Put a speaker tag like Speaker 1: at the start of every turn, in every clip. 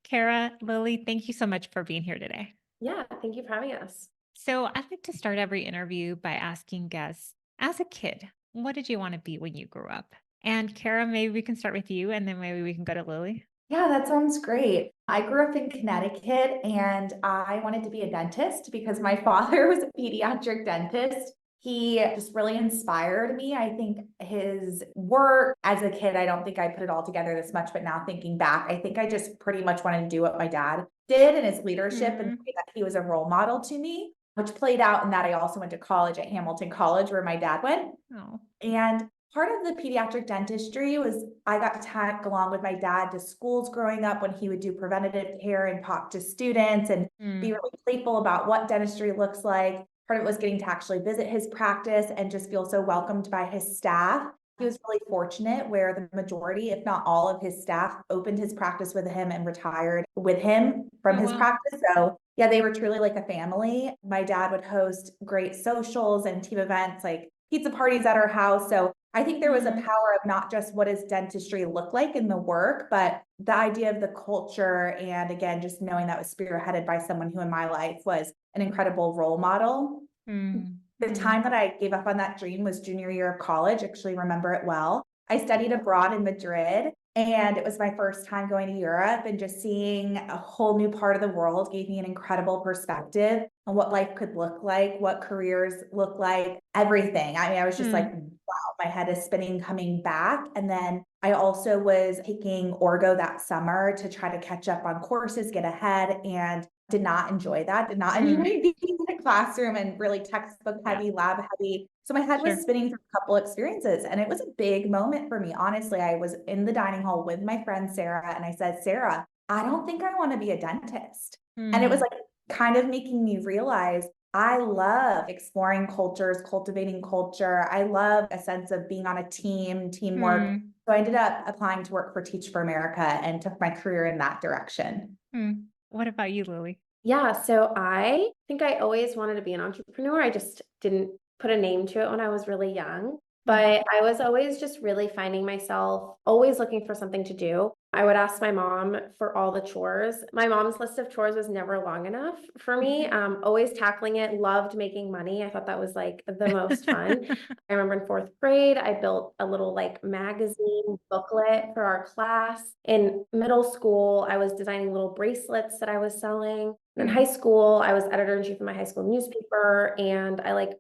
Speaker 1: Kara, Lily, thank you so much for being here today.
Speaker 2: Yeah, thank you for having us.
Speaker 1: So, I'd like to start every interview by asking guests, as a kid, what did you want to be when you grew up? And Kara, maybe we can start with you and then maybe we can go to Lily.
Speaker 3: Yeah, that sounds great. I grew up in Connecticut and I wanted to be a dentist because my father was a pediatric dentist. He just really inspired me. I think his work as a kid, I don't think I put it all together this much, but now thinking back, I think I just pretty much wanted to do what my dad did and his leadership and the
Speaker 1: Mm.
Speaker 3: way that he was a role model to me, which played out in that I also went to college at Hamilton College where my dad went.
Speaker 1: Oh.
Speaker 3: And part of the pediatric dentistry was I got to tag along with my dad to schools growing up when he would do preventative care and talk to students and be
Speaker 1: Mm.
Speaker 3: really playful about what dentistry looks like. Part of it was getting to actually visit his practice and just feel so welcomed by his staff. He was really fortunate where the majority, if not all of his staff, opened his practice with him and retired with him from
Speaker 1: Oh,
Speaker 3: his
Speaker 1: well.
Speaker 3: practice. So yeah, they were truly like a family. My dad would host great socials and team events like pizza parties at our house. So I think there was a
Speaker 1: Mm.
Speaker 3: power of not just what does dentistry look like in the work, but the idea of the culture. And again, just knowing that was spearheaded by someone who in my life was an incredible role model.
Speaker 1: Mm.
Speaker 3: The
Speaker 1: Mm.
Speaker 3: time that I gave up on that dream was junior year of college. Actually, remember it well. I studied abroad in Madrid, and it was my first time going to Europe, and just seeing a whole new part of the world gave me an incredible perspective on what life could look like, what careers look like, everything. I mean, I was just like,
Speaker 1: Mm.
Speaker 3: wow, my head is spinning coming back. And then I also was taking Orgo that summer to try to catch up on courses, get ahead, and did not enjoy that, did not enjoy
Speaker 1: Mm.
Speaker 3: being in the classroom and really textbook
Speaker 1: Yeah,
Speaker 3: heavy, lab heavy. So my head was
Speaker 1: sure.
Speaker 3: spinning through a couple experiences and it was a big moment for me. Honestly, I was in the dining hall with my friend Sarah and I said, Sarah, I don't think I want to be a dentist. And it was
Speaker 1: Mm.
Speaker 3: like kind of making me realize I love exploring cultures, cultivating culture. I love a sense of being on a team, teamwork.
Speaker 1: Mm.
Speaker 3: So I ended up applying to work for Teach for America and took my career in that direction.
Speaker 1: Mm. What about you, Lily?
Speaker 2: Yeah, so I think I always wanted to be an entrepreneur. I just didn't put a name to it when I was really young.
Speaker 1: Mm.
Speaker 2: But I was always just really finding myself always looking for something to do. I would ask my mom for all the chores. My mom's list of chores was never long enough for me. Always tackling it, loved making money. I thought that was like the most fun. I remember in fourth grade, I built a little like magazine booklet for our class. In middle school, I was designing little bracelets that I was selling. In high
Speaker 1: Mm.
Speaker 2: school, I was editor-in-chief of my high school newspaper, and I like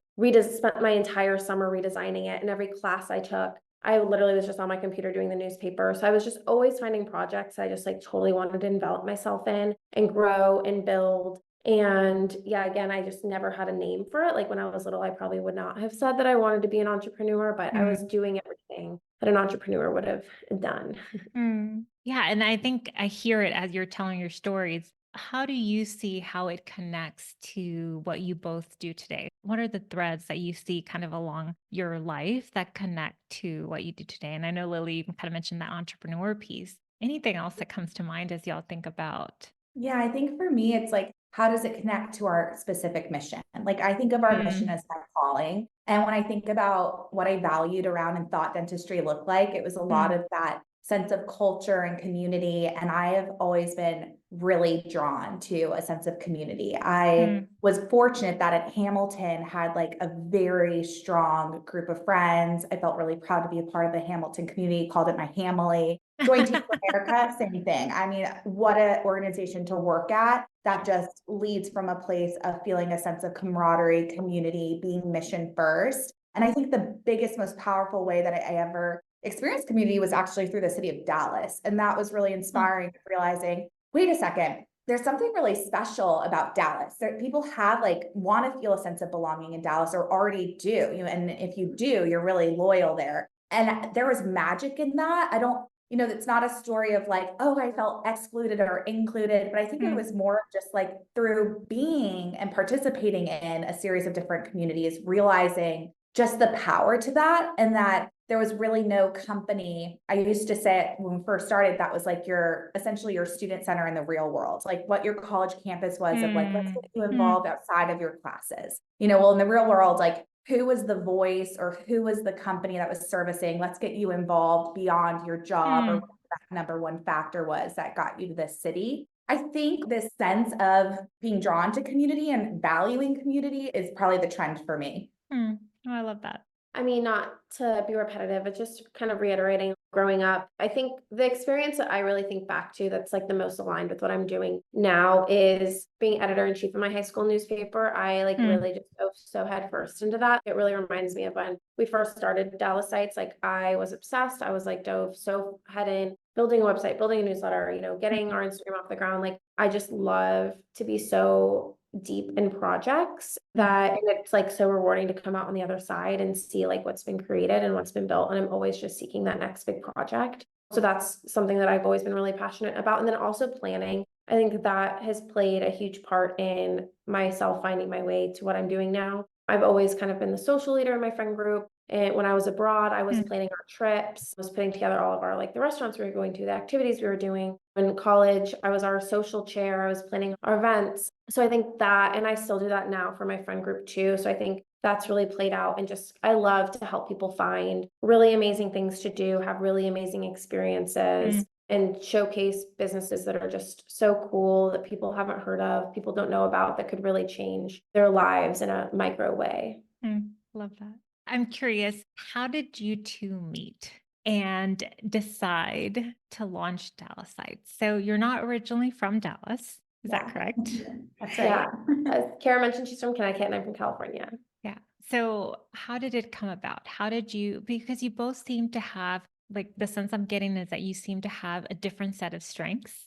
Speaker 2: spent my entire summer redesigning it. And every class I took, I literally was just on my computer doing the newspaper. So I was just always finding projects I just like totally wanted to envelop myself in and grow and build. And yeah, again, I just never had a name for it. Like when I was little, I probably would not have said that I wanted to be an entrepreneur, but I was
Speaker 1: Mm.
Speaker 2: doing everything that an entrepreneur would have done.
Speaker 1: Mm. Yeah, and I think I hear it as you're telling your stories. How do you see how it connects to what you both do today? What are the threads that you see kind of along your life that connect to what you do today? And I know Lily even kind of mentioned that entrepreneur piece. Anything else that comes to mind as y'all think about?
Speaker 3: Yeah, I think for me, it's like, how does it connect to our specific mission? Like, I think of our mission
Speaker 1: Mm.
Speaker 3: as my calling. And when I think about what I valued around and thought dentistry looked like, it was a lot
Speaker 1: Mm.
Speaker 3: of that sense of culture and community. And I have always been really drawn to a sense of community. I
Speaker 1: Mm.
Speaker 3: was fortunate that at Hamilton had like a very strong group of friends. I felt really proud to be a part of the Hamilton community, called it my family. Join Teach for America, same thing. I mean, what an organization to work at that
Speaker 1: Sure.
Speaker 3: just leads from a place of feeling a sense of camaraderie, community, being mission first. And I think the biggest, most powerful way that I ever experienced community was actually through the city of Dallas. And that was really
Speaker 1: Mm.
Speaker 3: inspiring, realizing, wait a second, there's something really special about Dallas. People have like want to feel a sense of belonging in Dallas or already do. And if you do, you're really loyal there. And there was magic in that. I don't it's not a story of like, oh, I felt excluded or included, but I think it
Speaker 1: Mm.
Speaker 3: was more just like through being and participating in a series of different communities, realizing just the power to that and that there was really no company. I used to say it when we first started, that was like your essentially your student center in the real world, like what your college campus was of like, let's
Speaker 1: Mm.
Speaker 3: get you
Speaker 1: Mm.
Speaker 3: involved outside of your classes. Well, in the real world, like who was the voice or who was the company that was servicing, let's get you involved beyond your job or
Speaker 1: Mm.
Speaker 3: what that number one factor was that got you to this city. I think this sense of being drawn to community and valuing community is probably the trend for me.
Speaker 1: Hmm. Oh, I love that.
Speaker 2: I mean, not to be repetitive, but just kind of reiterating growing up. I think the experience that I really think back to that's like the most aligned with what I'm doing now is being editor in chief of my high school newspaper. I like
Speaker 1: Hmm.
Speaker 2: really just dove so head first into that. It really reminds me of when we first started Dallas Sites. Like I was obsessed. I was like dove so head in, building a website, building a newsletter, getting our Instagram off the ground. Like I just love to be so deep in projects that and it's like so rewarding to come out on the other side and see like what's been created and what's been built. And I'm always just seeking that next big project. So that's something that I've always been really passionate about. And then also planning. I think that has played a huge part in myself finding my way to what I'm doing now. I've always kind of been the social leader in my friend group. And when I was abroad, I was
Speaker 1: Hmm.
Speaker 2: planning our trips, I was putting together all of our like the restaurants we were going to, the activities we were doing. In college, I was our social chair, I was planning our events. So I think that, and I still do that now for my friend group too. So I think that's really played out and just I love to help people find really amazing things to do, have really amazing experiences.
Speaker 1: Hmm.
Speaker 2: And showcase businesses that are just so cool that people haven't heard of, people don't know about that could really change their lives in a micro way.
Speaker 1: Hmm. Love that. I'm curious, how did you two meet and decide to launch Dallas Sites? So you're not originally from Dallas, is that
Speaker 3: Yeah,
Speaker 1: correct?
Speaker 3: that's
Speaker 2: Yeah.
Speaker 3: right.
Speaker 2: As Kara mentioned, she's from Connecticut and I'm from California.
Speaker 1: Yeah. So how did it come about? How did you, because you both seem to have, like, the sense I'm getting is that you seem to have a different set of strengths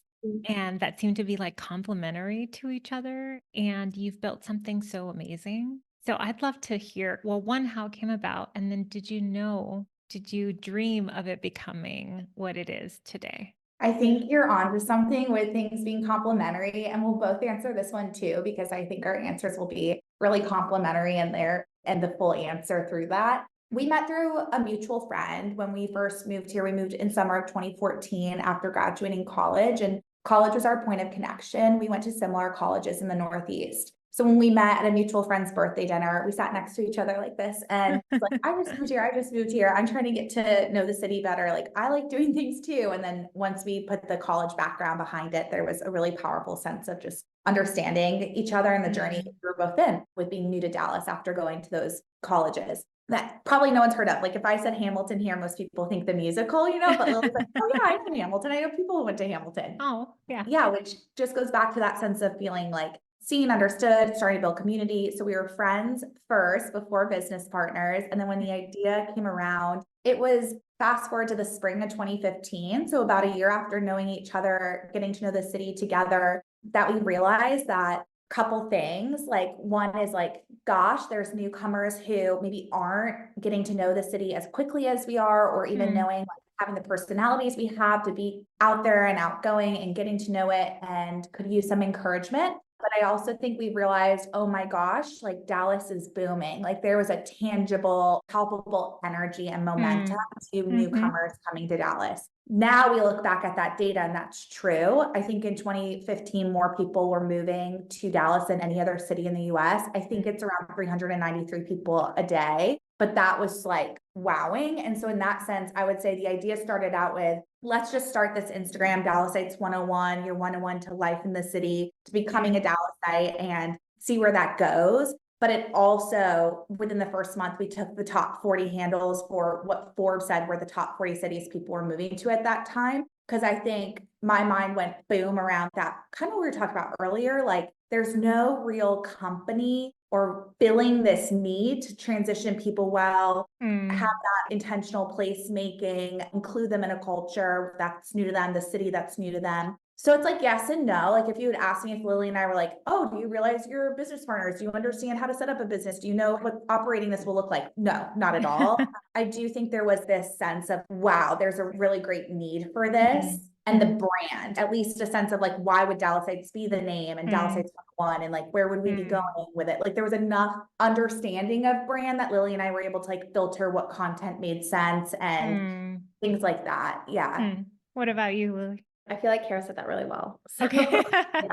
Speaker 1: and that seem to be like complementary to each other. And you've built something so amazing. So I'd love to hear, well, one, how it came about. And then did you dream of it becoming what it is today?
Speaker 3: I think you're onto something with things being complementary, and we'll both answer this one too, because I think our answers will be really complementary in there and the full answer through that. We met through a mutual friend when we first moved here. We moved in summer of 2014 after graduating college, and college was our point of connection. We went to similar colleges in the Northeast. So when we met at a mutual friend's birthday dinner, we sat next to each other like this and it's like, I just moved here. I just moved here. I'm trying to get to know the city better. Like I like doing things too. And then once we put the college background behind it, there was a really powerful sense of just understanding each other and the journey we were both in with being new to Dallas after going to those colleges that probably no one's heard of. Like if I said Hamilton here, most people think the musical, but Lily's like, oh yeah, I'm from Hamilton. I know people who went to Hamilton.
Speaker 1: Oh, yeah.
Speaker 3: Yeah, which just goes back to that sense of feeling like seen, understood, starting to build community. So we were friends first before business partners. And then when the idea came around, it was fast forward to the spring of 2015. So about a year after knowing each other, getting to know the city together, that we realized that couple things. Like one is like, gosh, there's newcomers who maybe aren't getting to know the city as quickly as we are, or even knowing like having the personalities we have to be out there and outgoing and getting to know it and could use some encouragement. But I also think we realized, oh my gosh, like Dallas is booming. Like there was a tangible, palpable energy and momentum to
Speaker 1: Mm-hmm.
Speaker 3: newcomers coming to Dallas. Now we look back at that data and that's true. I think in 2015, more people were moving to Dallas than any other city in the US. I think it's around 393 people a day, but that was like wowing. And so in that sense, I would say the idea started out with, let's just start this Instagram Dallasites 101, your 101 to life in the city, to becoming a Dallasite and see where that goes. But it also, within the first month, we took the top 40 handles for what Forbes said were the top 40 cities people were moving to at that time. Because I think my mind went boom around that, kind of what we were talking about earlier. Like there's no real company or filling this need to transition people well, have that intentional placemaking, include them in a culture that's new to them, the city that's new to them. So it's like yes and no. Like if you would ask me if Lily and I were like, oh, do you realize you're business partners? Do you understand how to set up a business? Do you know what operating this will look like? No, not at all. I do think there was this sense of, wow, there's a really great need for this. And the brand, at least a sense of like, why would Dallasites be the name and Dallasites 101 and like, where would we be going with it? Like there was enough understanding of brand that Lily and I were able to like filter what content made sense and things like that. Yeah.
Speaker 1: What about you, Lily?
Speaker 2: I feel like Kara said that really well. So,
Speaker 1: Okay.
Speaker 2: yeah.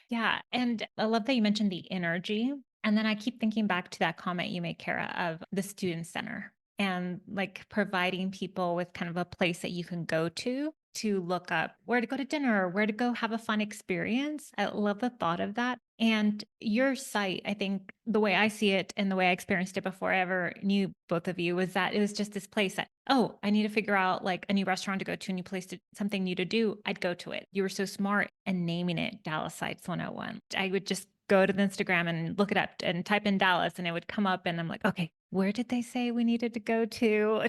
Speaker 1: Yeah. And I love that you mentioned the energy. And then I keep thinking back to that comment you made, Kara, of the student center and like providing people with kind of a place that you can go to to look up where to go to dinner, or where to go have a fun experience. I love the thought of that. And your site, I think the way I see it and the way I experienced it before I ever knew both of you was that it was just this place that, oh, I need to figure out like a new restaurant to go to, a new place to something new to do. I'd go to it. You were so smart and naming it Dallas Sites 101. I would just go to the Instagram and look it up and type in Dallas and it would come up and I'm like, okay, where did they say we needed to go to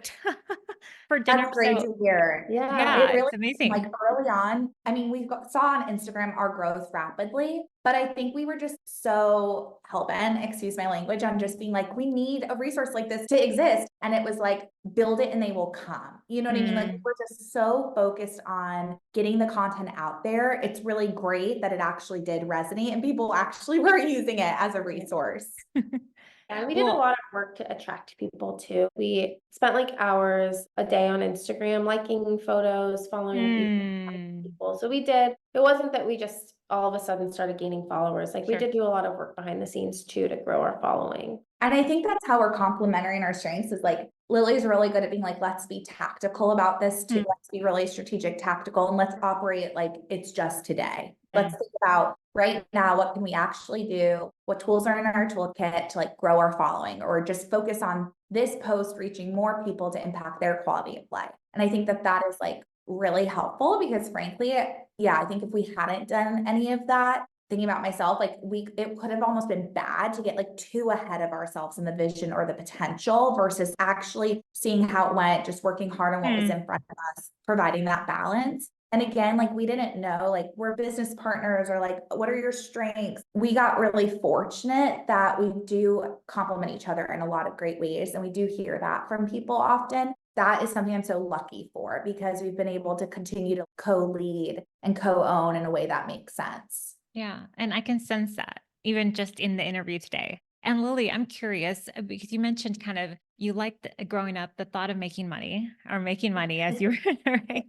Speaker 1: for dinner?
Speaker 3: That's great
Speaker 1: So
Speaker 3: to hear.
Speaker 2: Yeah.
Speaker 3: It
Speaker 1: yeah,
Speaker 3: really,
Speaker 1: it's amazing.
Speaker 3: like early on, I mean, saw on Instagram our growth rapidly, but I think we were just so hell-bent, excuse my language, on just being like, we need a resource like this to exist. And it was like, build it and they will come. You know what I mean? Like, we're just so focused on getting the content out there. It's really great that it actually did resonate and people actually were using it as a resource.
Speaker 2: And we did a
Speaker 1: Well,
Speaker 2: lot of work to attract people too. We spent like hours a day on Instagram, liking photos, following people. So we did, it wasn't that we just all of a sudden started gaining followers. Like we
Speaker 1: sure.
Speaker 2: did do a lot of work behind the scenes too to grow our following.
Speaker 3: And I think that's how we're complementing our strengths is like Lily's really good at being like, let's be tactical about this too. Let's be really strategic, tactical, and let's operate like it's just today. Let's think about right now, what can we actually do? What tools are in our toolkit to like grow our following, or just focus on this post reaching more people to impact their quality of life. And I think that that is like really helpful because frankly, yeah, I think if we hadn't done any of that, thinking about myself, like it could have almost been bad to get like too ahead of ourselves in the vision or the potential versus actually seeing how it went, just working hard on what was in front of us, providing that balance. And again, like we didn't know, like we're business partners or like, what are your strengths? We got really fortunate that we do complement each other in a lot of great ways. And we do hear that from people often. That is something I'm so lucky for because we've been able to continue to co-lead and co-own in a way that makes sense.
Speaker 1: Yeah. And I can sense that even just in the interview today. And Lily, I'm curious because you mentioned kind of you liked growing up the thought of making money or making money as you were, right?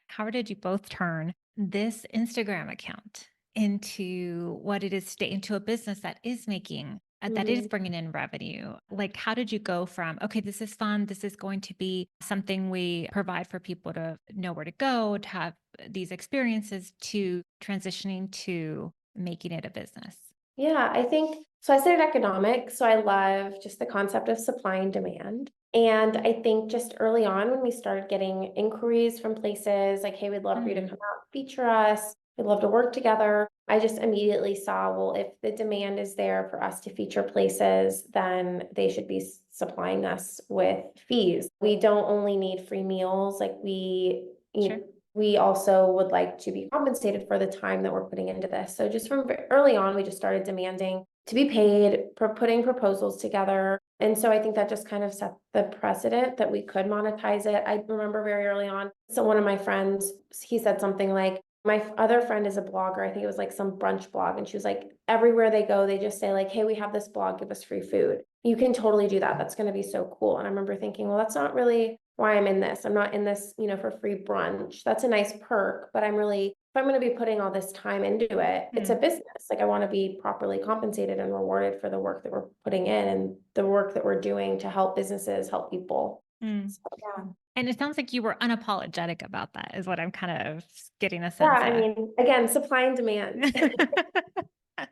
Speaker 1: How did you both turn this Instagram account into what it is today, into a business that is making, that is bringing in revenue? Like, how did you go from, okay, this is fun. This is going to be something we provide for people to know where to go, to have these experiences, to transitioning to making it a business?
Speaker 2: Yeah, I think so. I studied economics, so I love just the concept of supply and demand. And I think just early on, when we started getting inquiries from places like, hey, we'd love for you to come out, feature us, we'd love to work together. I just immediately saw, well, if the demand is there for us to feature places, then they should be supplying us with fees. We don't only need free meals, like we also would like to be compensated for the time that we're putting into this. So just from early on, we just started demanding to be paid, putting proposals together. And so I think that just kind of set the precedent that we could monetize it. I remember very early on, so one of my friends, he said something like, my other friend is a blogger. I think it was like some brunch blog. And she was like, everywhere they go, they just say like, hey, we have this blog, give us free food. You can totally do that. That's going to be so cool. And I remember thinking, well, that's not really why I'm in this. I'm not in this, for free brunch. That's a nice perk, but if I'm going to be putting all this time into it, it's a business. Like I want to be properly compensated and rewarded for the work that we're putting in and the work that we're doing to help businesses, help people. So,
Speaker 3: Yeah.
Speaker 1: And it sounds like you were unapologetic about that, is what I'm kind of getting a
Speaker 2: yeah,
Speaker 1: sense
Speaker 2: I
Speaker 1: of.
Speaker 2: mean, again, supply and demand, the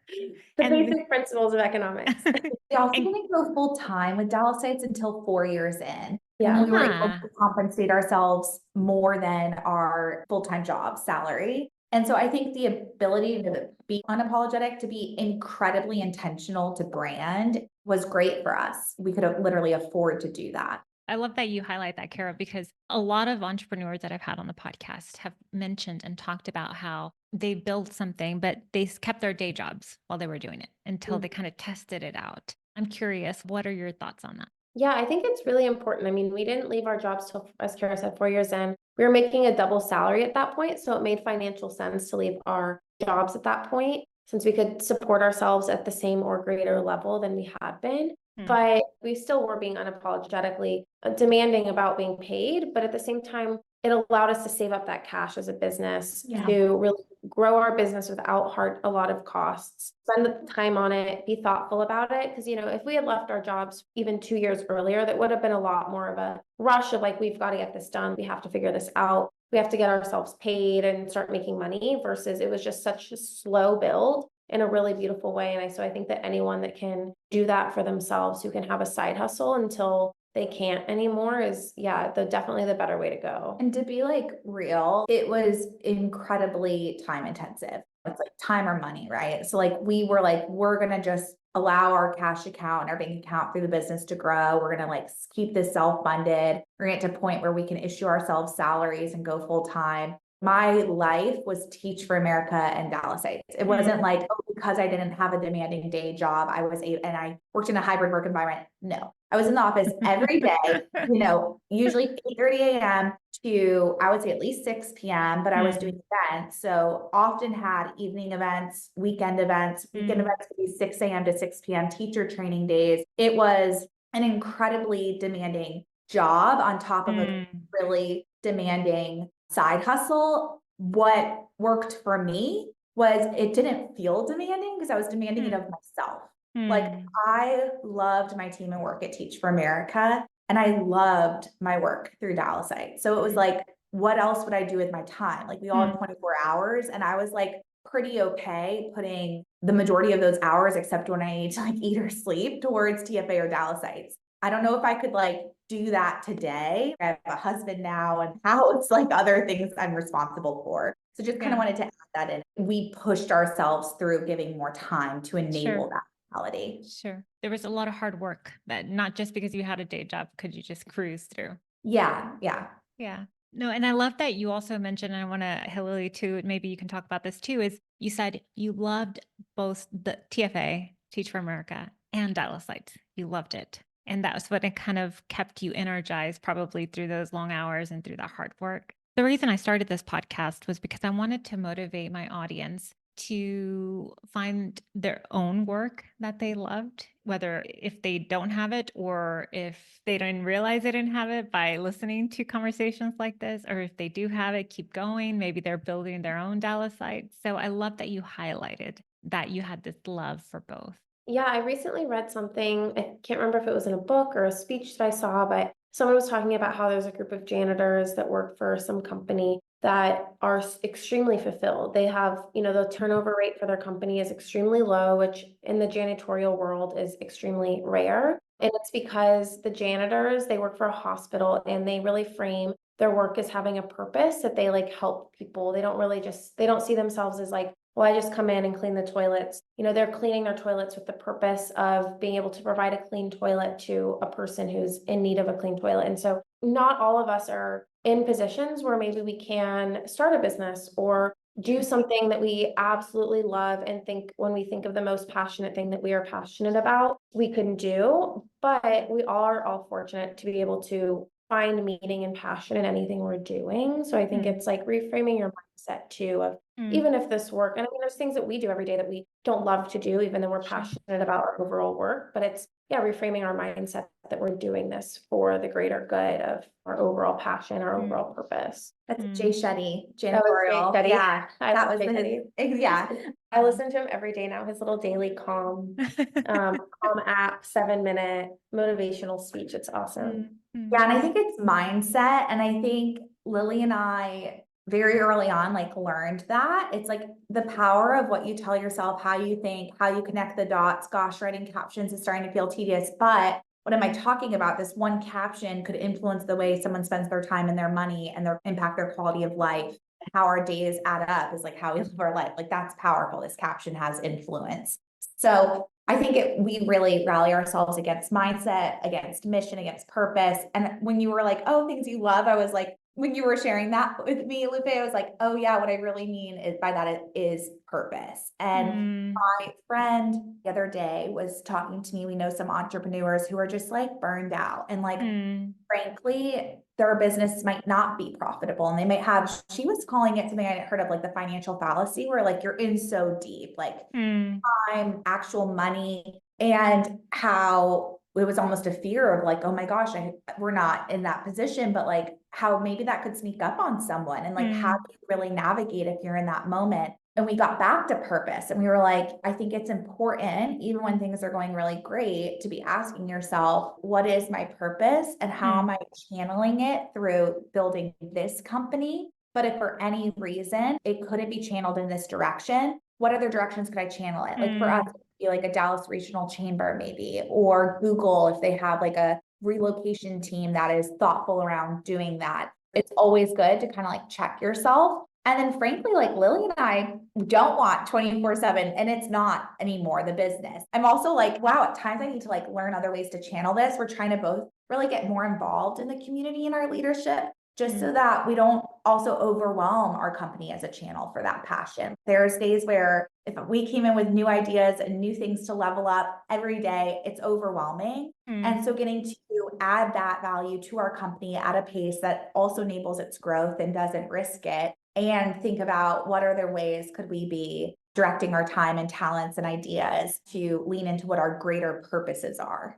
Speaker 1: And
Speaker 2: basic principles of economics.
Speaker 3: We also
Speaker 1: and
Speaker 3: didn't go full time with Dallas Sites until 4 years in.
Speaker 2: Yeah.
Speaker 3: When we were able
Speaker 1: ah,
Speaker 3: to compensate ourselves more than our full-time job salary. And so I think the ability to be unapologetic, to be incredibly intentional to brand was great for us. We could have literally afford to do that.
Speaker 1: I love that you highlight that, Kara, because a lot of entrepreneurs that I've had on the podcast have mentioned and talked about how they built something, but they kept their day jobs while they were doing it until they kind of tested it out. I'm curious, what are your thoughts on that?
Speaker 2: Yeah, I think it's really important. I mean, we didn't leave our jobs till, as Kara said, 4 years in. We were making a double salary at that point. So it made financial sense to leave our jobs at that point, since we could support ourselves at the same or greater level than we had been. But we still were being unapologetically demanding about being paid. But at the same time, it allowed us to save up that cash as a business to really grow our business without a lot of costs, spend the time on it, be thoughtful about it. Because, if we had left our jobs even 2 years earlier, that would have been a lot more of a rush of like, we've got to get this done. We have to figure this out. we have to get ourselves paid and start making money, versus it was just such a slow build in a really beautiful way. And so I think that anyone that can do that for themselves, who can have a side hustle until they can't anymore, is definitely the better way to go.
Speaker 3: And to be like real, it was incredibly time intensive. It's like time or money, right? So like we were like, we're gonna just allow our cash account and our bank account through the business to grow. We're gonna like keep this self-funded. We're gonna get to a point where we can issue ourselves salaries and go full time. My life was Teach for America and Dallas Heights. It wasn't like, oh, because I didn't have a demanding day job, I was able, and I worked in a hybrid work environment. No, I was in the office every day, usually 8:30 a.m. to, I would say at least 6 p.m., but I was doing events. So often had evening events, weekend events. Weekend events could be 6 a.m. to 6 p.m., teacher training days. It was an incredibly demanding job on top of a really demanding side hustle. What worked for me was it didn't feel demanding because I was demanding it of myself. Like I loved my team and work at Teach for America, and I loved my work through Dallas Heights. So it was like, what else would I do with my time? Like we all have 24 hours, and I was like pretty okay putting the majority of those hours, except when I need to like eat or sleep, towards TFA or Dallas Heights. I don't know if I could like do that today. I have a husband now and house, like other things I'm responsible for. So just kind of wanted to add that in. We pushed ourselves through giving more time to enable that reality.
Speaker 1: Sure. There was a lot of hard work that not just because you had a day job could you just cruise through.
Speaker 3: Yeah.
Speaker 1: Yeah. No, and I love that you also mentioned, and I want to, Hilary, too, maybe you can talk about this too, is you said you loved both the TFA, Teach for America, and Dallas Heights. You loved it. And that was what it kind of kept you energized probably through those long hours and through that hard work. The reason I started this podcast was because I wanted to motivate my audience to find their own work that they loved, whether if they don't have it or if they didn't realize they didn't have it by listening to conversations like this, or if they do have it, keep going. Maybe they're building their own Dallas site. So I love that you highlighted that you had this love for both.
Speaker 2: Yeah, I recently read something. I can't remember if it was in a book or a speech that I saw, but someone was talking about how there's a group of janitors that work for some company that are extremely fulfilled. They have, the turnover rate for their company is extremely low, which in the janitorial world is extremely rare. And it's because the janitors, they work for a hospital and they really frame their work as having a purpose, that they like help people. They don't see themselves as like, well, I just come in and clean the toilets. They're cleaning their toilets with the purpose of being able to provide a clean toilet to a person who's in need of a clean toilet. And so not all of us are in positions where maybe we can start a business or do something that we absolutely love and think, when we think of the most passionate thing that we are passionate about, we can do. But we are all fortunate to be able to find meaning and passion in anything we're doing. So I think it's like reframing your mindset too, of even if this work, and I mean, there's things that we do every day that we don't love to do, even though we're passionate about our overall work, but it's reframing our mindset that we're doing this for the greater good of our overall passion, our overall purpose.
Speaker 3: That's Jay Shetty,
Speaker 2: That was Jay
Speaker 3: janitorial.
Speaker 2: Shetty.
Speaker 3: Yeah,
Speaker 2: I
Speaker 3: that
Speaker 2: love
Speaker 3: was
Speaker 2: Jay Shetty.
Speaker 3: yeah.
Speaker 2: I listen to him every day now. His little daily calm app, 7-minute motivational speech. It's awesome.
Speaker 3: Yeah, and I think it's mindset. And I think Lily and I very early on, like learned that it's like the power of what you tell yourself, how you think, how you connect the dots. Gosh, writing captions is starting to feel tedious, but what am I talking about? This one caption could influence the way someone spends their time and their money and impact their quality of life. How our days add up is like how we live our life. Like that's powerful. This caption has influence. So I think we really rally ourselves against mindset, against mission, against purpose. And when you were like, oh, things you love, I was like, when you were sharing that with me, Lupe, I was like, oh yeah, what I really mean is by that is purpose. And my friend the other day was talking to me. We know some entrepreneurs who are just like burned out and like, frankly, their business might not be profitable. And they might have, she was calling it something I hadn't heard of, like the financial fallacy, where like you're in so deep, like time, actual money, and how it was almost a fear of like, oh my gosh, we're not in that position, but like how maybe that could sneak up on someone, and like how do you really navigate if you're in that moment? And we got back to purpose, and we were like, I think it's important, even when things are going really great, to be asking yourself, what is my purpose and how am I channeling it through building this company But if for any reason it couldn't be channeled in this direction, what other directions could I channel it? Like for us, it'd be like a Dallas Regional Chamber maybe, or Google if they have like a relocation team that is thoughtful around doing that. It's always good to kind of like check yourself. And then frankly, like Lily and I don't want 24/7, and it's not anymore the business. I'm also like, wow, at times I need to like learn other ways to channel this. We're trying to both really get more involved in the community and our leadership, just so that we don't also overwhelm our company as a channel for that passion. There's days where if we came in with new ideas and new things to level up every day, it's overwhelming. And so getting to add that value to our company at a pace that also enables its growth and doesn't risk it, and think about what other ways could we be directing our time and talents and ideas to lean into what our greater purposes are.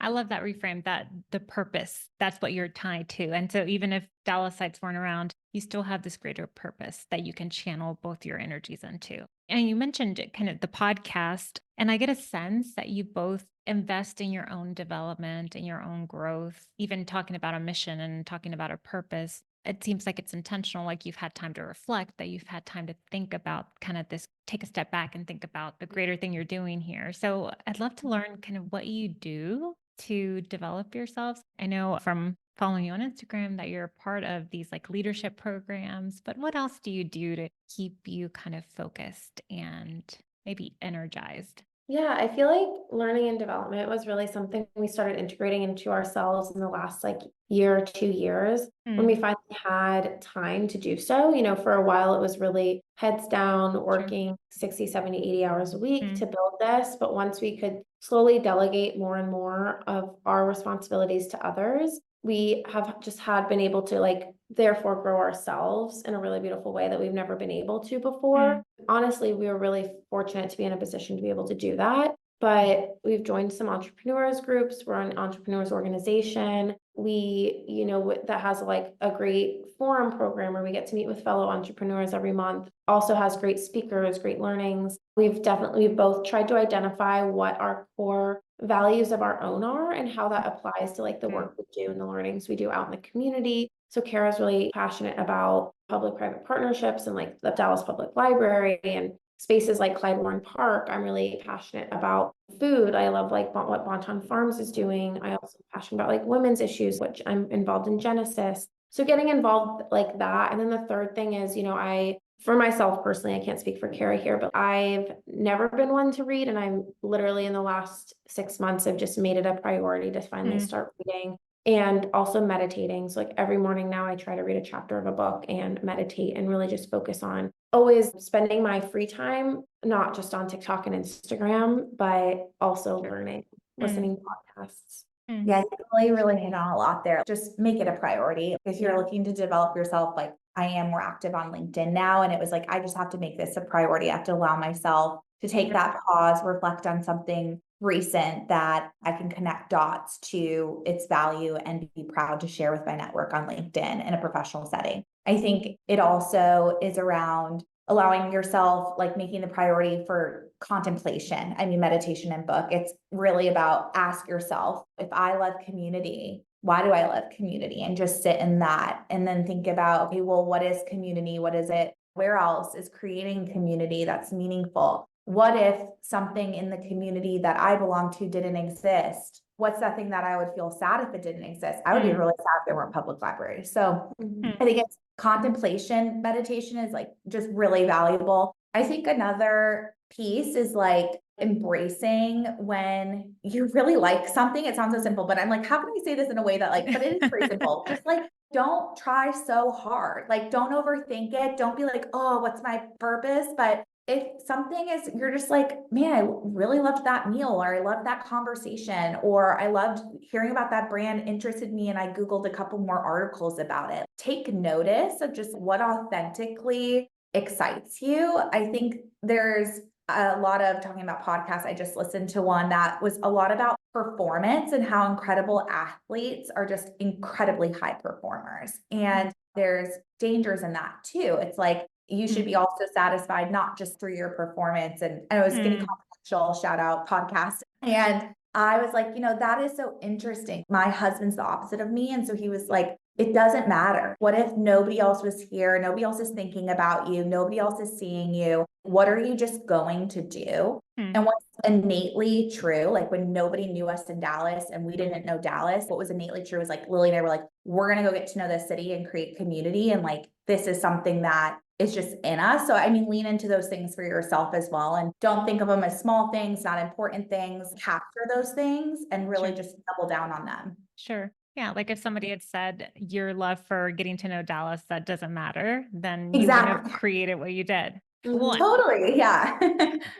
Speaker 1: I love that reframe, that the purpose, that's what you're tied to. And so even if Dallas sites weren't around, you still have this greater purpose that you can channel both your energies into. And you mentioned kind of the podcast, and I get a sense that you both invest in your own development and your own growth, even talking about a mission and talking about a purpose. It seems like it's intentional, like you've had time to reflect, that you've had time to think about kind of this, take a step back and think about the greater thing you're doing here. So I'd love to learn kind of what you do to develop yourselves. I know from following you on Instagram that you're a part of these like leadership programs, but what else do you do to keep you kind of focused and maybe energized?
Speaker 2: Yeah, I feel like learning and development was really something we started integrating into ourselves in the last like year or 2 years when we finally had time to do so. You know, for a while it was really heads down, working 60, 70, 80 hours a week to build this. But once we could slowly delegate more and more of our responsibilities to others, we have just had been able to like therefore grow ourselves in a really beautiful way that we've never been able to before. Honestly, we were really fortunate to be in a position to be able to do that. But we've joined some entrepreneurs groups. We're an entrepreneurs organization. We, you know, that has like a great forum program where we get to meet with fellow entrepreneurs every month. Also has great speakers, great learnings. We've both tried to identify what our core values of our own are and how that applies to like the work we do and the learnings we do out in the community. So Kara's really passionate about public-private partnerships and like the Dallas Public Library and spaces like Clyde Warren Park. I'm really passionate about food. I love like what Bonton Farms is doing. I also am passionate about like women's issues, which I'm involved in Genesis. So getting involved like that. And then the third thing is, you know, for myself personally, I can't speak for Kara here, but I've never been one to read. And I'm literally in the last 6 months, I've just made it a priority to finally start reading. And also meditating. So like every morning now I try to read a chapter of a book and meditate and really just focus on always spending my free time, not just on TikTok and Instagram, but also learning, listening to podcasts.
Speaker 3: Yeah, I think Lily really hit on a lot there. Just make it a priority. If you're looking to develop yourself, like I am more active on LinkedIn now. And it was like, I just have to make this a priority. I have to allow myself to take that pause, reflect on something recent that I can connect dots to its value and be proud to share with my network on LinkedIn in a professional setting. I think it also is around allowing yourself, like making the priority for contemplation. I mean, meditation and book. It's really about ask yourself, if I love community, why do I love community? And just sit in that and then think about, okay, well, what is community? What is it? Where else is creating community that's meaningful? What if something in the community that I belong to didn't exist? What's that thing that I would feel sad if it didn't exist? I would be really sad if there weren't public libraries. So I think it's contemplation, meditation is like just really valuable. I think another piece is like embracing when you really like something. It sounds so simple, but I'm like, how can I say this in a way that like, but it is pretty simple. Just like, don't try so hard. Like, don't overthink it. Don't be like, oh, what's my purpose? But if something is, you're just like, man, I really loved that meal, or I loved that conversation, or I loved hearing about that brand, interested me, and I Googled a couple more articles about it. Take notice of just what authentically excites you. I think there's a lot of talking about podcasts. I just listened to one that was a lot about performance and how incredible athletes are just incredibly high performers. And there's dangers in that too. It's like, you should be also satisfied, not just through your performance. And I was Skinny Confidential, shout out podcast. And I was like, you know, that is so interesting. My husband's the opposite of me. And so he was like, it doesn't matter. What if nobody else was here? Nobody else is thinking about you. Nobody else is seeing you. What are you just going to do?
Speaker 1: Hmm.
Speaker 3: And what's innately true, like when nobody knew us in Dallas and we didn't know Dallas, what was innately true was like Lily and I were like, we're going to go get to know this city and create community. And like, this is something that is just in us. So, I mean, lean into those things for yourself as well. And don't think of them as small things, not important things. Capture those things and really
Speaker 1: Sure.
Speaker 3: just double down on them.
Speaker 1: Sure. Yeah. Like if somebody had said your love for getting to know Dallas, that doesn't matter, then you wouldn't have
Speaker 3: Exactly.
Speaker 1: created what you did.
Speaker 2: Mhm.
Speaker 1: Well,
Speaker 3: Totally. Yeah.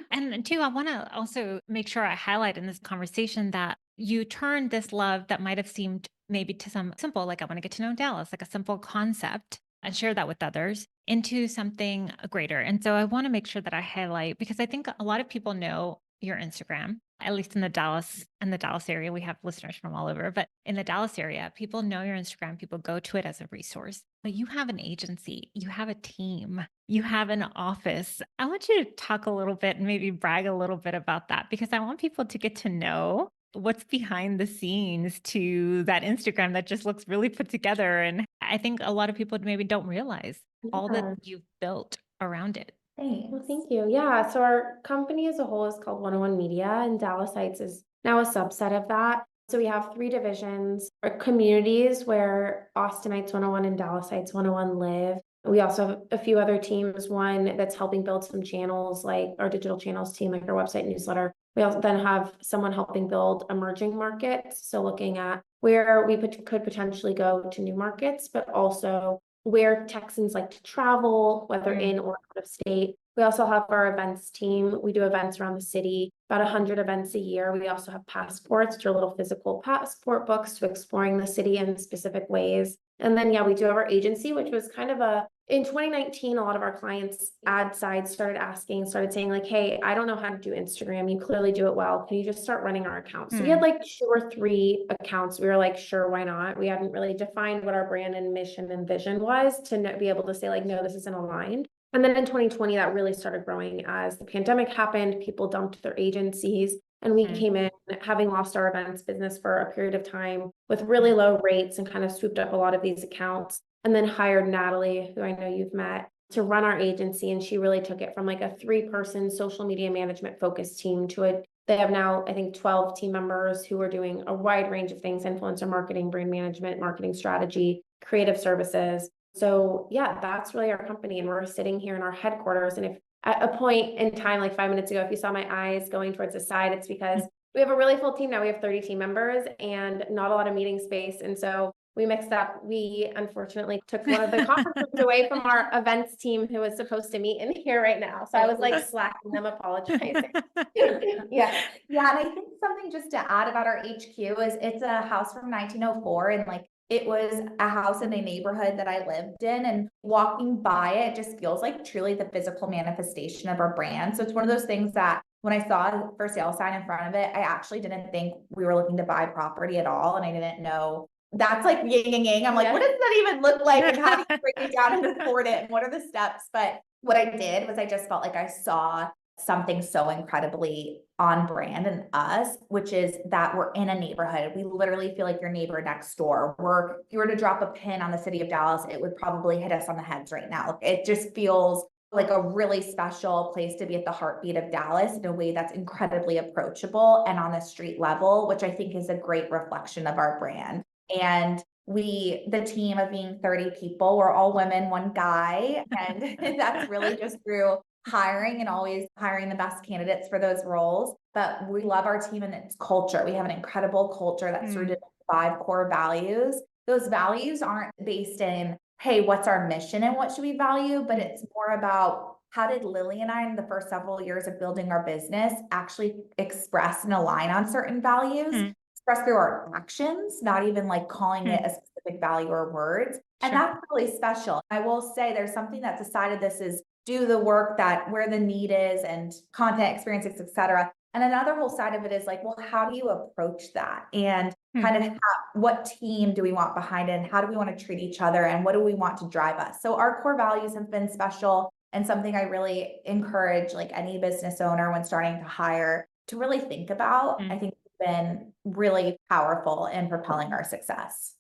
Speaker 1: and two, I want to also make sure I highlight in this conversation that you turned this love that might have seemed maybe to some simple, like I want to get to know Dallas, like a simple concept and share that with others into something greater. And so I want to make sure that I highlight because I think a lot of people know your Instagram, at least in the Dallas area. We have listeners from all over, but in the Dallas area, people know your Instagram, people go to it as a resource. But you have an agency, you have a team, you have an office. I want you to talk a little bit and maybe brag a little bit about that because I want people to get to know what's behind the scenes to that Instagram that just looks really put together. And I think a lot of people maybe don't realize all that
Speaker 2: Yeah.
Speaker 1: you've built around it.
Speaker 2: Well,
Speaker 3: Thanks.
Speaker 2: thank you. Yeah. So our company as a whole is called 101 Media, and Dallas Heights is now a subset of that. So we have three divisions or communities where Austinites 101 and Dallas Heights 101 live. We also have a few other teams, one that's helping build some channels like our digital channels team, like our website newsletter. We also then have someone helping build emerging markets. So looking at where we could potentially go to new markets, but also where Texans like to travel, whether in or out of state. We also have our events team. We do events around the city, about 100 events a year. We also have passports, which are little physical passport books to exploring the city in specific ways. And then, yeah, we do have our agency, which was kind of in 2019, a lot of our clients ad side started saying like, hey, I don't know how to do Instagram. You clearly do it well. Can you just start running our accounts? So we had like 2 or 3 accounts. We were like, sure, why not? We hadn't really defined what our brand and mission and vision was to be able to say like, no, this isn't aligned. And then in 2020, that really started growing as the pandemic happened. People dumped their agencies and we came in having lost our events business for a period of time with really low rates and kind of swooped up a lot of these accounts and then hired Natalie, who I know you've met, to run our agency. And she really took it from like a 3-person social media management focused team to they have now, I think, 12 team members who are doing a wide range of things: influencer marketing, brand management, marketing strategy, creative services. So yeah, that's really our company. And we're sitting here in our headquarters. And if at a point in time, like 5 minutes ago, if you saw my eyes going towards the side, it's because we have a really full team now. We have 30 team members and not a lot of meeting space. And so we mixed up. We unfortunately took one of the conferences away from our events team who was supposed to meet in here right now. So I was like slacking them, apologizing.
Speaker 3: Yeah. Yeah. And I think something just to add about our HQ is it's a house from 1904 and like it was a house in a neighborhood that I lived in, and walking by it just feels like truly the physical manifestation of our brand. So it's one of those things that when I saw the for sale sign in front of it, I actually didn't think we were looking to buy property at all. And I didn't know that's like yin and yang. I'm like, what does that even look like? And how do you break it down and afford it? And what are the steps? But what I did was I just felt like I saw something so incredibly on brand in us, which is that we're in a neighborhood. We literally feel like your neighbor next door. If you were to drop a pin on the city of Dallas, it would probably hit us on the heads right now. It just feels like a really special place to be at the heartbeat of Dallas in a way that's incredibly approachable and on the street level, which I think is a great reflection of our brand. And the team of being 30 people, we're all women, one guy. And that's really just through hiring and always hiring the best candidates for those roles. But we love our team and its culture. We have an incredible culture that's rooted in 5 core values. Those values aren't based in, hey, what's our mission and what should we value? But it's more about how did Lily and I in the first several years of building our business actually express and align on certain values, express through our actions, not even like calling it a specific value or words. And that's really special. I will say there's something that decided this is do the work that where the need is and content experiences, et cetera. And another whole side of it is like, well, how do you approach that? And kind of what team do we want behind it? And how do we want to treat each other? And what do we want to drive us? So our core values have been special and something I really encourage like any business owner when starting to hire to really think about. I think it's been really powerful in propelling our success.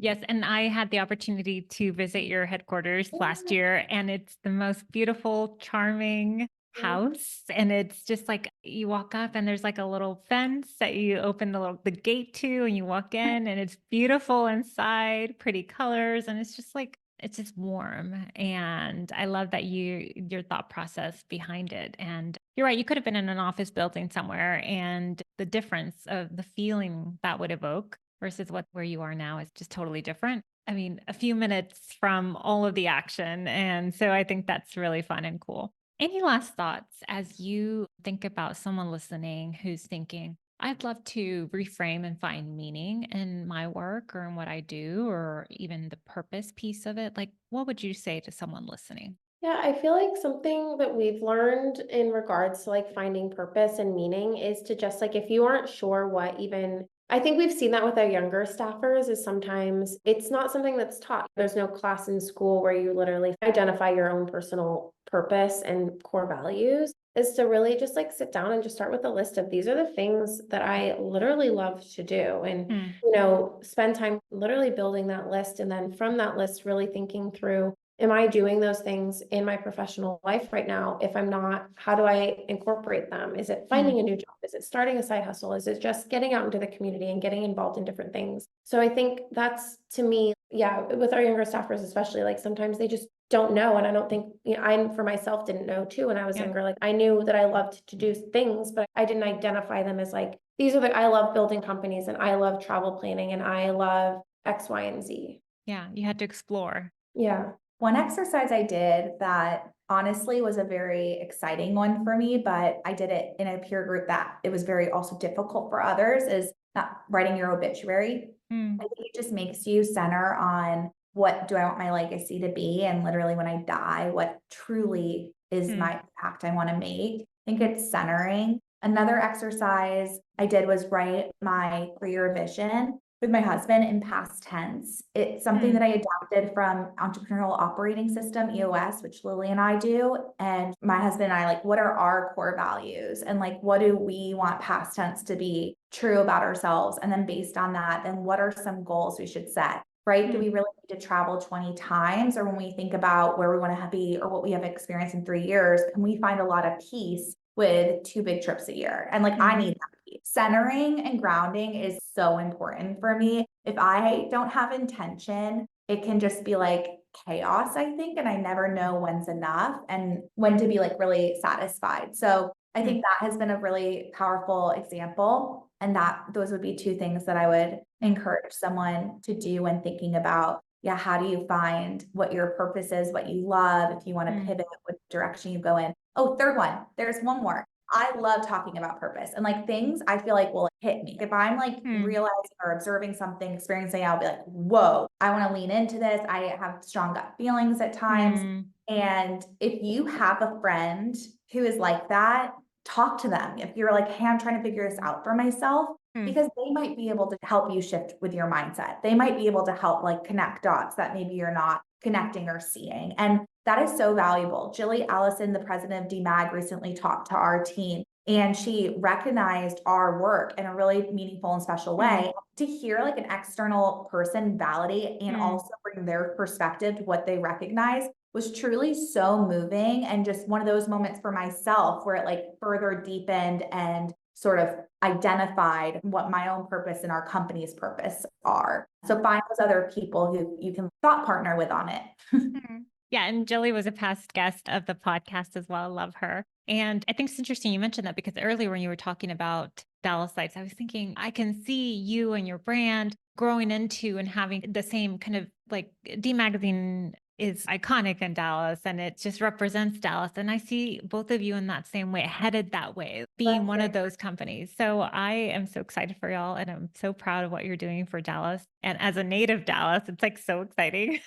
Speaker 1: Yes, and I had the opportunity to visit your headquarters last
Speaker 3: Yeah.
Speaker 1: year, and it's the most beautiful, charming house. And it's just like you walk up and there's like a little fence that you open the gate to and you walk in and it's beautiful inside, pretty colors, and it's just like it's just warm. And I love that your thought process behind it. And you're right, you could have been in an office building somewhere and the difference of the feeling that would evoke versus where you are now is just totally different. I mean, a few minutes from all of the action. And so I think that's really fun and cool. Any last thoughts as you think about someone listening who's thinking, I'd love to reframe and find meaning in my work or in what I do, or even the purpose piece of it? Like, what would you say to someone listening?
Speaker 2: Yeah, I feel like something that we've learned in regards to like finding purpose and meaning is to just like, if you aren't sure what even, I think we've seen that with our younger staffers is sometimes it's not something that's taught. There's no class in school where you literally identify your own personal purpose and core values. Is to really just like sit down and just start with a list of these are the things that I literally love to do. And,
Speaker 1: Hmm.
Speaker 2: spend time literally building that list. And then from that list, really thinking through, am I doing those things in my professional life right now? If I'm not, how do I incorporate them? Is it
Speaker 1: Hmm.
Speaker 2: finding a new job? Is it starting a side hustle? Is it just getting out into the community and getting involved in different things? So I think that's to me, yeah, with our younger staffers, especially, like sometimes they just don't know. And I don't think, I for myself didn't know too when I was
Speaker 1: Yeah.
Speaker 2: younger. Like I knew that I loved to do things, but I didn't identify them as like, these are I love building companies and I love travel planning and I love X, Y, and Z.
Speaker 1: Yeah. You had to explore.
Speaker 2: Yeah.
Speaker 3: One exercise I did that honestly was a very exciting one for me, but I did it in a peer group that it was very also difficult for others is not writing your obituary.
Speaker 1: Hmm.
Speaker 3: I think it just makes you center on what do I want my legacy to be? And literally when I die, what truly is
Speaker 1: Hmm.
Speaker 3: my impact I want to make? I think it's centering. Another exercise I did was write my 3-year vision with my husband in past tense. It's something
Speaker 1: Hmm.
Speaker 3: that I adapted from Entrepreneurial Operating System, EOS, which Lily and I do. And my husband and I, like, what are our core values? And like, what do we want past tense to be true about ourselves? And then based on that, then what are some goals we should set? Right? Do
Speaker 1: Hmm.
Speaker 3: we really need to travel 20 times? Or when we think about where we want to be or what we have experienced in 3 years, can we find a lot of peace with 2 big trips a year? And like, I
Speaker 1: Hmm.
Speaker 3: need that peace. Centering and grounding is so important for me. If I don't have intention, it can just be like chaos, I think, and I never know when's enough and when to be like really satisfied. So I
Speaker 1: Hmm.
Speaker 3: think that has been a really powerful example. And that those would be 2 things that I would encourage someone to do when thinking about, yeah, how do you find what your purpose is, what you love, if you want to
Speaker 1: Hmm.
Speaker 3: pivot, what direction you go in. Oh, third one, there's one more. I love talking about purpose and like things I feel like will hit me. If I'm like
Speaker 1: Hmm.
Speaker 3: realizing or observing something, experiencing, I'll be like, whoa, I want to lean into this. I have strong gut feelings at times.
Speaker 1: Hmm.
Speaker 3: And if you have a friend who is like that, talk to them. If you're like, hey, I'm trying to figure this out for myself,
Speaker 1: Hmm.
Speaker 3: because they might be able to help you shift with your mindset. They might be able to help like connect dots that maybe you're not connecting or seeing. And that is so valuable. Jilly Allison, the president of DMAG, recently talked to our team and she recognized our work in a really meaningful and special
Speaker 1: Hmm.
Speaker 3: way. To hear like an external person validate and
Speaker 1: Hmm.
Speaker 3: also bring their perspective to what they recognize was truly so moving and just one of those moments for myself where it like further deepened and sort of identified what my own purpose and our company's purpose are. So find those other people who you can thought partner with on it.
Speaker 1: Hmm. Yeah, and Jilly was a past guest of the podcast as well. I love her. And I think it's interesting you mentioned that because earlier when you were talking about Dallas Lights, I was thinking I can see you and your brand growing into and having the same kind of like D Magazine is iconic in Dallas and it just represents Dallas. And I see both of you in that same way, headed that way, being one of those companies. So I am so excited for y'all and I'm so proud of what you're doing for Dallas. And as a native Dallas, it's like so exciting.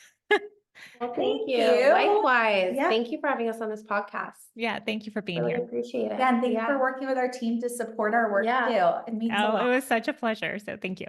Speaker 2: Well, thank
Speaker 3: Thank
Speaker 2: you.
Speaker 3: you.
Speaker 2: Likewise.
Speaker 3: Yeah.
Speaker 2: Thank you for having us on this podcast.
Speaker 1: Yeah, thank you for being
Speaker 2: Really
Speaker 1: here.
Speaker 2: appreciate it.
Speaker 3: Yeah, and thanks
Speaker 2: Yeah.
Speaker 3: for working with our team to support our work
Speaker 2: Yeah.
Speaker 3: too. It means a
Speaker 1: Oh, it
Speaker 3: lot.
Speaker 1: was such a pleasure. So thank you.